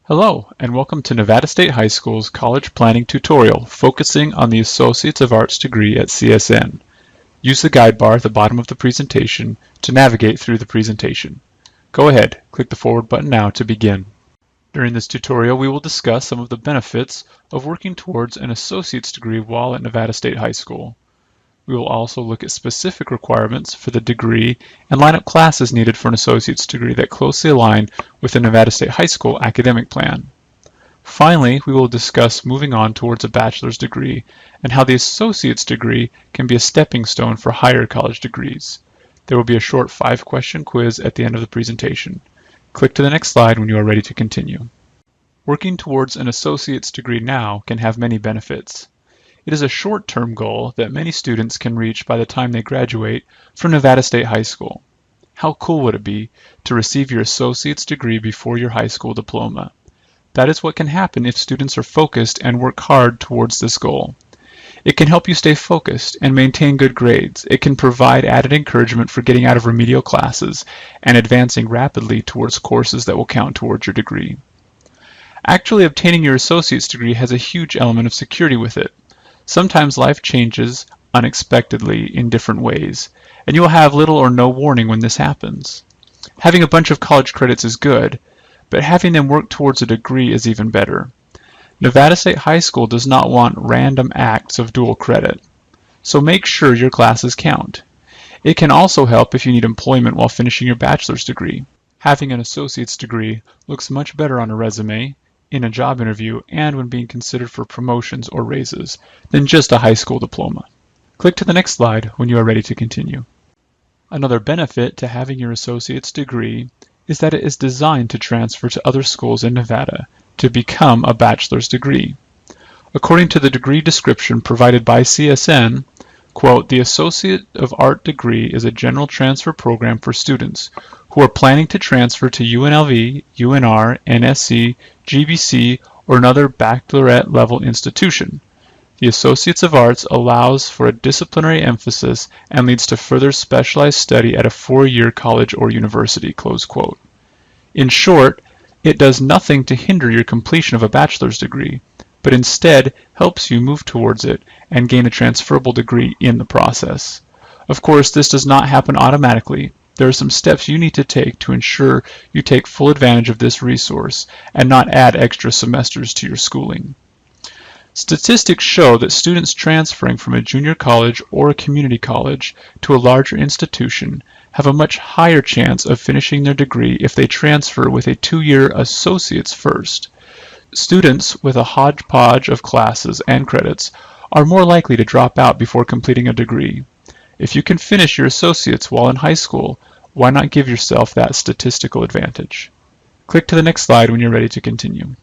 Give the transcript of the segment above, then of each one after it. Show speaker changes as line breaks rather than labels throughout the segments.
Hello, and welcome to Nevada State High School's College Planning tutorial focusing on the Associates of Arts degree at CSN. Use the guide bar at the bottom of the presentation to navigate through the presentation. Go ahead, click the forward button now to begin. During this tutorial, we will discuss some of the benefits of working towards an associate's degree while at Nevada State High School. We will also look at specific requirements for the degree and line up classes needed for an associate's degree that closely align with the Nevada State High School academic plan. Finally, we will discuss moving on towards a bachelor's degree and how the associate's degree can be a stepping stone for higher college degrees. There will be a short 5-question quiz at the end of the presentation. Click to the next slide when you are ready to continue. Working towards an associate's degree now can have many benefits. It is a short-term goal that many students can reach by the time they graduate from Nevada State High School. How cool would it be to receive your associate's degree before your high school diploma? That is what can happen if students are focused and work hard towards this goal. It can help you stay focused and maintain good grades. It can provide added encouragement for getting out of remedial classes and advancing rapidly towards courses that will count towards your degree. Actually obtaining your associate's degree has a huge element of security with it. Sometimes life changes unexpectedly in different ways, and you will have little or no warning when this happens. Having a bunch of college credits is good, but having them work towards a degree is even better. Nevada State High School does not want random acts of dual credit, so make sure your classes count. It can also help if you need employment while finishing your bachelor's degree. Having an associate's degree looks much better on a resume, in a job interview, and when being considered for promotions or raises than just a high school diploma. Click to the next slide when you are ready to continue. Another benefit to having your associate's degree is that it is designed to transfer to other schools in Nevada to become a bachelor's degree. According to the degree description provided by CSN, quote, "The Associate of Art degree is a general transfer program for students who are planning to transfer to UNLV, UNR, NSC, GBC, or another baccalaureate level institution. The Associates of Arts allows for a disciplinary emphasis and leads to further specialized study at a 4-year college or university," close quote. In short, it does nothing to hinder your completion of a bachelor's degree, but instead helps you move towards it and gain a transferable degree in the process. Of course, this does not happen automatically. There are some steps you need to take to ensure you take full advantage of this resource and not add extra semesters to your schooling. Statistics show that students transferring from a junior college or a community college to a larger institution have a much higher chance of finishing their degree if they transfer with a 2-year associate's first. Students with a hodgepodge of classes and credits are more likely to drop out before completing a degree. If you can finish your associates while in high school, why not give yourself that statistical advantage? Click to the next slide when you're ready to continue.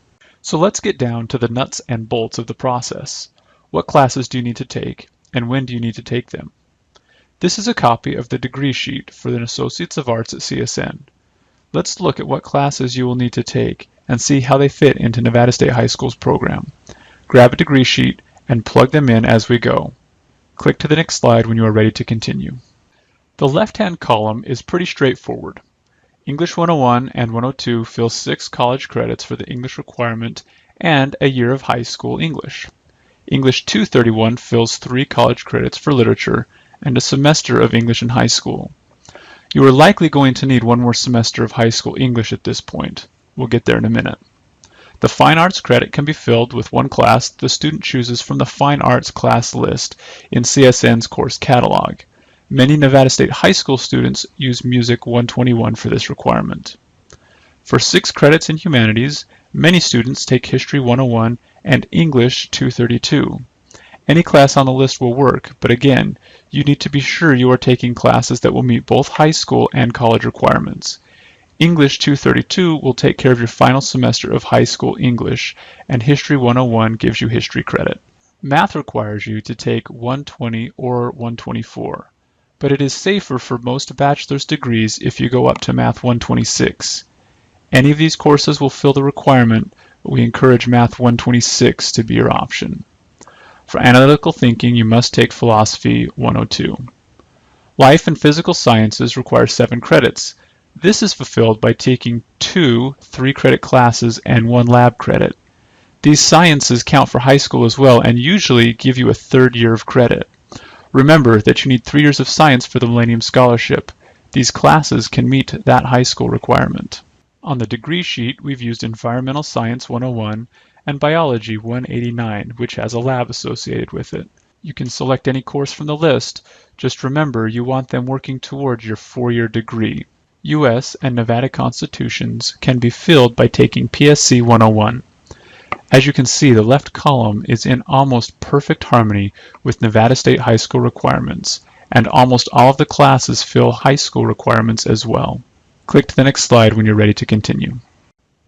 So let's get down to the nuts and bolts of the process. What classes do you need to take, and when do you need to take them? This is a copy of the degree sheet for the Associates of Arts at CSN. Let's look at what classes you will need to take and see how they fit into Nevada State High School's program. Grab a degree sheet and plug them in as we go. Click to the next slide when you are ready to continue. The left-hand column is pretty straightforward. English 101 and 102 fill 6 college credits for the English requirement and a year of high school English. English 231 fills 3 college credits for literature and a semester of English in high school. You are likely going to need 1 more semester of high school English at this point. We'll get there in a minute. The Fine Arts credit can be filled with 1 class the student chooses from the Fine Arts class list in CSN's course catalog. Many Nevada State High School students use Music 121 for this requirement. For 6 credits in Humanities, many students take History 101 and English 232. Any class on the list will work, but again, you need to be sure you are taking classes that will meet both high school and college requirements. English 232 will take care of your final semester of high school English, and History 101 gives you history credit. Math requires you to take 120 or 124, but it is safer for most bachelor's degrees if you go up to Math 126. Any of these courses will fill the requirement, but we encourage Math 126 to be your option. For analytical thinking, you must take Philosophy 102. Life and Physical Sciences require 7 credits. This is fulfilled by taking 2 3-credit classes and 1 lab credit. These sciences count for high school as well and usually give you a 3rd year of credit. Remember that you need 3 years of science for the Millennium Scholarship. These classes can meet that high school requirement. On the degree sheet, we've used Environmental Science 101 and Biology 189, which has a lab associated with it. You can select any course from the list. Just remember you want them working towards your 4-year degree. U.S. and Nevada constitutions can be filled by taking PSC 101. As you can see, the left column is in almost perfect harmony with Nevada State High School requirements, and almost all of the classes fill high school requirements as well. Click to the next slide when you're ready to continue.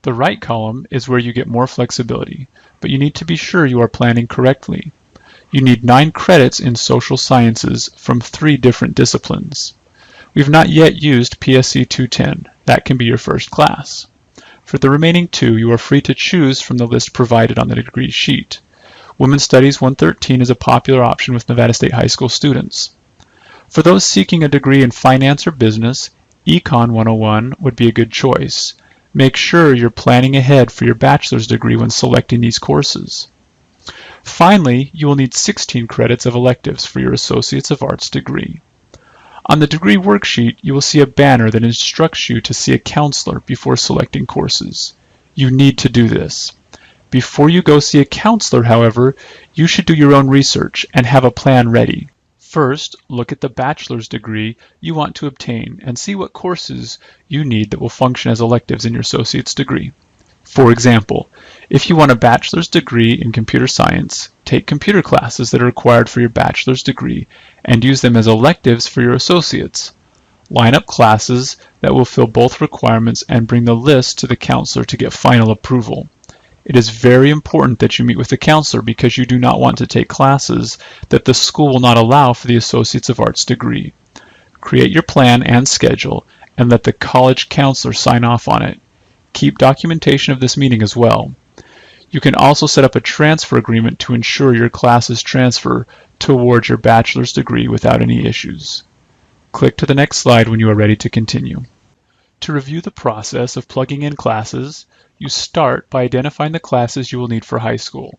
The right column is where you get more flexibility, but you need to be sure you are planning correctly. You need 9 credits in social sciences from 3 different disciplines. We've not yet used PSC 210. That can be your first class. For the remaining 2, you are free to choose from the list provided on the degree sheet. Women's Studies 113 is a popular option with Nevada State High School students. For those seeking a degree in finance or business, Econ 101 would be a good choice. Make sure you're planning ahead for your bachelor's degree when selecting these courses. Finally, you will need 16 credits of electives for your Associates of Arts degree. On the degree worksheet, you will see a banner that instructs you to see a counselor before selecting courses. You need to do this. Before you go see a counselor, however, you should do your own research and have a plan ready. First, look at the bachelor's degree you want to obtain and see what courses you need that will function as electives in your associate's degree. For example, if you want a bachelor's degree in computer science, take computer classes that are required for your bachelor's degree and use them as electives for your associates. Line up classes that will fill both requirements and bring the list to the counselor to get final approval. It is very important that you meet with the counselor because you do not want to take classes that the school will not allow for the Associates of Arts degree. Create your plan and schedule and let the college counselor sign off on it. Keep documentation of this meeting as well. You can also set up a transfer agreement to ensure your classes transfer towards your bachelor's degree without any issues. Click to the next slide when you are ready to continue. To review the process of plugging in classes, you start by identifying the classes you will need for high school.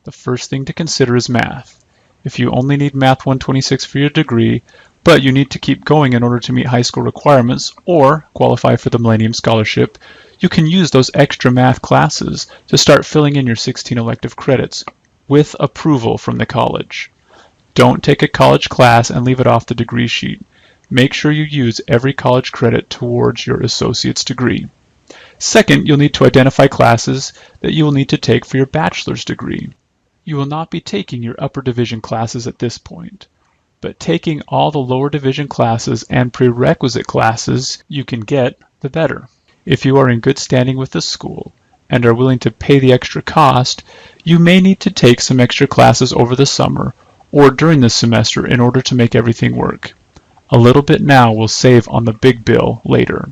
The first thing to consider is math. If you only need Math 126 for your degree, but you need to keep going in order to meet high school requirements or qualify for the Millennium Scholarship, you can use those extra math classes to start filling in your 16 elective credits with approval from the college. Don't take a college class and leave it off the degree sheet. Make sure you use every college credit towards your associate's degree. Second, you'll need to identify classes that you will need to take for your bachelor's degree. You will not be taking your upper division classes at this point, but taking all the lower division classes and prerequisite classes you can get, the better. If you are in good standing with the school and are willing to pay the extra cost, you may need to take some extra classes over the summer or during the semester in order to make everything work. A little bit now will save on the big bill later.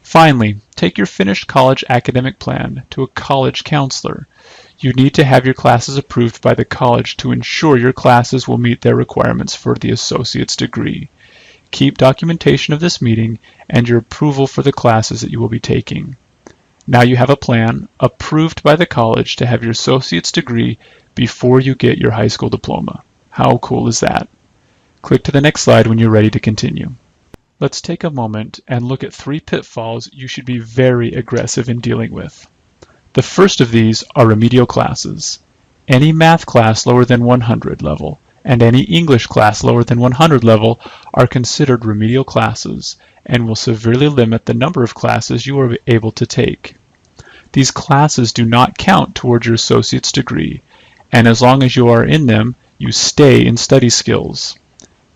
Finally, take your finished college academic plan to a college counselor. You need to have your classes approved by the college to ensure your classes will meet their requirements for the associate's degree. Keep documentation of this meeting and your approval for the classes that you will be taking. Now you have a plan approved by the college to have your associate's degree before you get your high school diploma. How cool is that? Click to the next slide when you're ready to continue. Let's take a moment and look at 3 pitfalls you should be very aggressive in dealing with. The first of these are remedial classes. Any math class lower than 100 level and any English class lower than 100 level are considered remedial classes and will severely limit the number of classes you are able to take. These classes do not count towards your associate's degree, and as long as you are in them, you stay in study skills.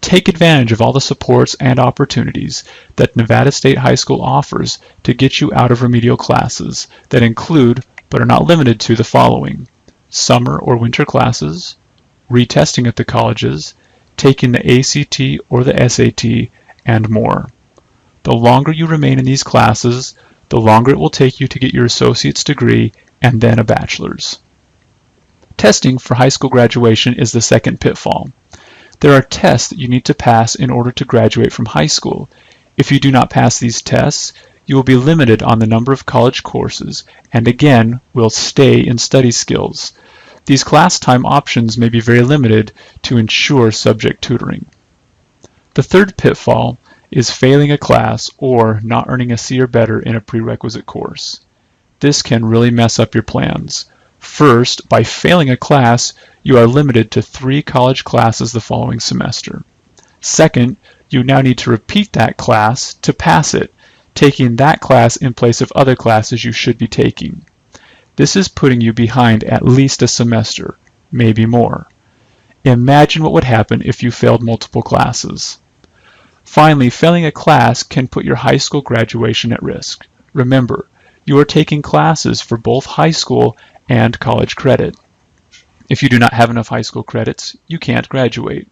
Take advantage of all the supports and opportunities that Nevada State High School offers to get you out of remedial classes that include, but are not limited to, the following: summer or winter classes, retesting at the colleges, taking the ACT or the SAT, and more. The longer you remain in these classes, the longer it will take you to get your associate's degree and then a bachelor's. Testing for high school graduation is the second pitfall. There are tests that you need to pass in order to graduate from high school. If you do not pass these tests, you will be limited on the number of college courses and again will stay in study skills. These class time options may be very limited to ensure subject tutoring. The third pitfall is failing a class or not earning a C or better in a prerequisite course. This can really mess up your plans. First, by failing a class, you are limited to 3 college classes the following semester. Second, you now need to repeat that class to pass it, taking that class in place of other classes you should be taking. This is putting you behind at least a semester, maybe more. Imagine what would happen if you failed multiple classes. Finally, failing a class can put your high school graduation at risk. Remember, you are taking classes for both high school and college credit. If you do not have enough high school credits, you can't graduate.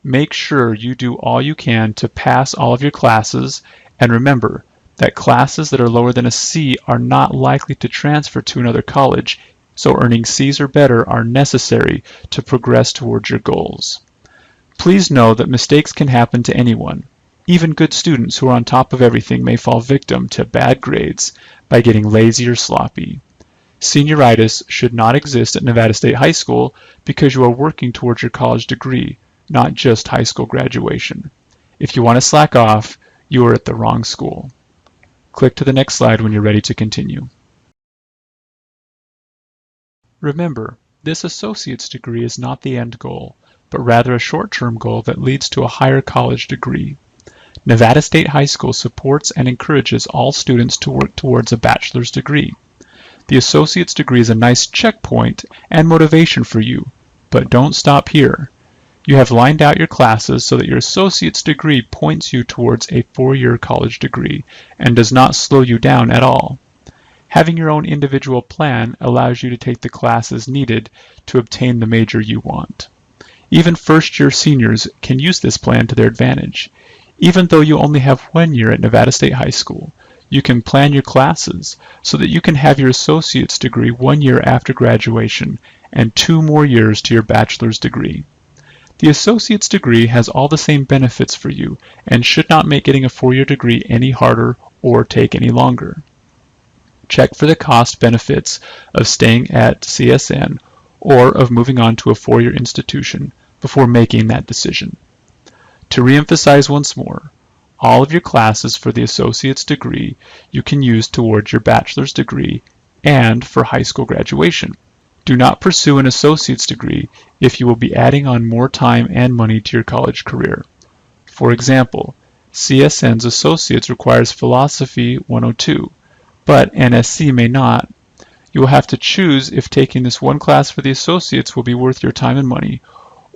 Make sure you do all you can to pass all of your classes, and remember that classes that are lower than a C are not likely to transfer to another college, so earning Cs or better are necessary to progress towards your goals. Please know that mistakes can happen to anyone. Even good students who are on top of everything may fall victim to bad grades by getting lazy or sloppy. Senioritis should not exist at Nevada State High School because you are working towards your college degree, not just high school graduation. If you want to slack off, you are at the wrong school. Click to the next slide when you're ready to continue. Remember, this associate's degree is not the end goal, but rather a short-term goal that leads to a higher college degree. Nevada State High School supports and encourages all students to work towards a bachelor's degree. The associate's degree is a nice checkpoint and motivation for you, but don't stop here. You have lined out your classes so that your associate's degree points you towards a 4-year college degree and does not slow you down at all. Having your own individual plan allows you to take the classes needed to obtain the major you want. Even first-year seniors can use this plan to their advantage. Even though you only have 1 year at Nevada State High School, you can plan your classes so that you can have your associate's degree 1 year after graduation and 2 more years to your bachelor's degree. The associate's degree has all the same benefits for you and should not make getting a 4-year degree any harder or take any longer. Check for the cost benefits of staying at CSN or of moving on to a 4-year institution before making that decision. To reemphasize once more, all of your classes for the associate's degree you can use towards your bachelor's degree and for high school graduation. Do not pursue an associate's degree if you will be adding on more time and money to your college career. For example, CSN's Associates requires Philosophy 102, but NSC may not. You will have to choose if taking this one class for the Associates will be worth your time and money,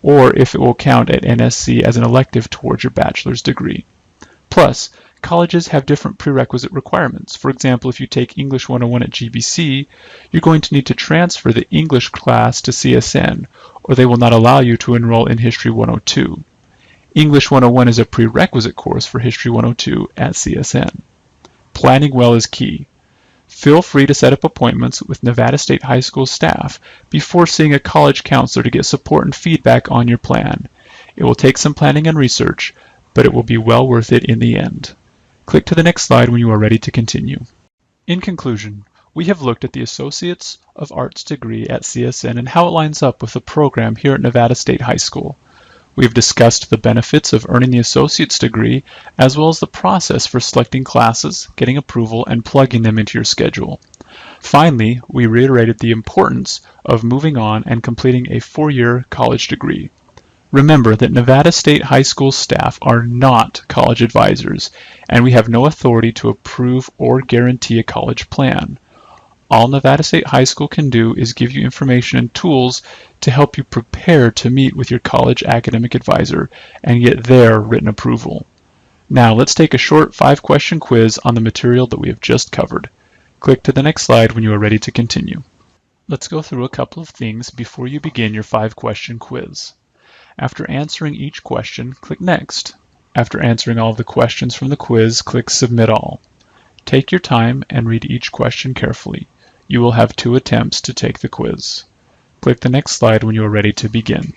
or if it will count at NSC as an elective towards your bachelor's degree. Plus, colleges have different prerequisite requirements. For example, if you take English 101 at GBC, you're going to need to transfer the English class to CSN, or they will not allow you to enroll in History 102. English 101 is a prerequisite course for History 102 at CSN. Planning well is key. Feel free to set up appointments with Nevada State High School staff before seeing a college counselor to get support and feedback on your plan. It will take some planning and research, but it will be well worth it in the end. Click to the next slide when you are ready to continue. In conclusion, we have looked at the Associates of Arts degree at CSN and how it lines up with the program here at Nevada State High School. We have discussed the benefits of earning the associate's degree, as well as the process for selecting classes, getting approval, and plugging them into your schedule. Finally, we reiterated the importance of moving on and completing a 4-year college degree. Remember that Nevada State High School staff are not college advisors, and we have no authority to approve or guarantee a college plan. All Nevada State High School can do is give you information and tools to help you prepare to meet with your college academic advisor and get their written approval. Now let's take a short 5-question quiz on the material that we have just covered. Click to the next slide when you are ready to continue. Let's go through a couple of things before you begin your 5-question quiz. After answering each question, click Next. After answering all of the questions from the quiz, click Submit All. Take your time and read each question carefully. You will have 2 attempts to take the quiz. Click the next slide when you are ready to begin.